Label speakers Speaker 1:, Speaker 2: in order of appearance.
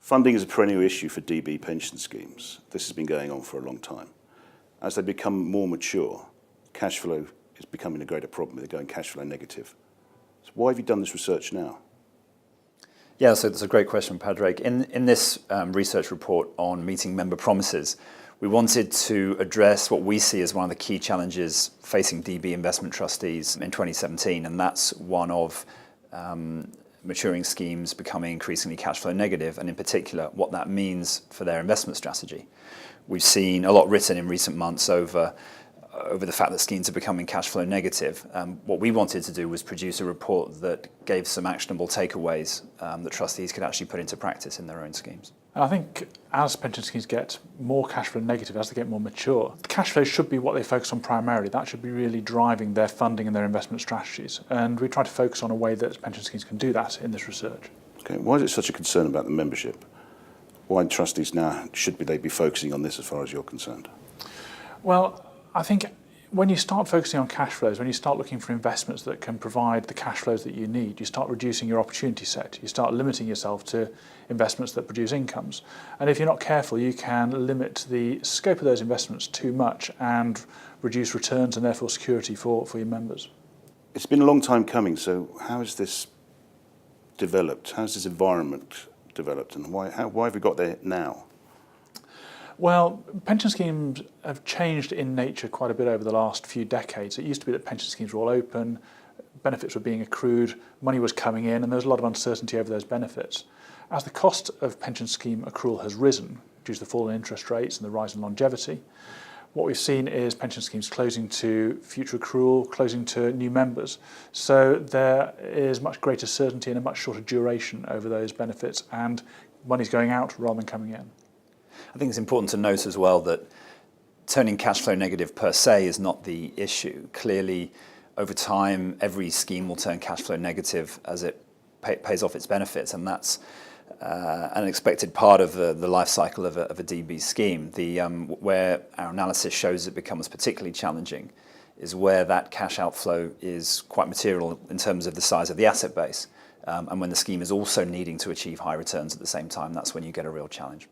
Speaker 1: Funding is a perennial issue for DB pension schemes. This has been going on for a long time. As they become more mature, cash flow is becoming a greater problem. They're going cash flow negative. So why have you done this research now?
Speaker 2: Yeah, so that's a great question, Padraig. In this research report on meeting member promises, we wanted to address what we see as one of the key challenges facing DB investment trustees in 2017, and that's one of maturing schemes becoming increasingly cash flow negative, and in particular, what that means for their investment strategy. We've seen a lot written in recent months over the fact that schemes are becoming cash flow negative. What we wanted to do was produce a report that gave some actionable takeaways that trustees could actually put into practice in their own schemes.
Speaker 3: And I think as pension schemes get more cash flow negative, as they get more mature, the cash flow should be what they focus on primarily. That should be really driving their funding and their investment strategies. And we try to focus on a way that pension schemes can do that in this research.
Speaker 1: Okay, why is it such a concern about the membership? Why trustees now they be focusing on this as far as you're concerned?
Speaker 3: Well, I think when you start focusing on cash flows, when you start looking for investments that can provide the cash flows that you need, you start reducing your opportunity set. You start limiting yourself to investments that produce incomes. And if you're not careful, you can limit the scope of those investments too much and reduce returns and therefore security for your members.
Speaker 1: It's been a long time coming, so how has this developed? How has this environment developed, and why have we got there now?
Speaker 3: Well, pension schemes have changed in nature quite a bit over the last few decades. It used to be that pension schemes were all open, benefits were being accrued, money was coming in, and there was a lot of uncertainty over those benefits. As the cost of pension scheme accrual has risen due to the fall in interest rates and the rise in longevity, what we've seen is pension schemes closing to future accrual, closing to new members. So there is much greater certainty and a much shorter duration over those benefits, and money's going out rather than coming in.
Speaker 2: I think it's important to note as well that turning cash flow negative per se is not the issue. Clearly, over time, every scheme will turn cash flow negative as it pays off its benefits, and that's an expected part of the life cycle of a DB scheme. Where our analysis shows it becomes particularly challenging is where that cash outflow is quite material in terms of the size of the asset base, and when the scheme is also needing to achieve high returns at the same time. That's when you get a real challenge.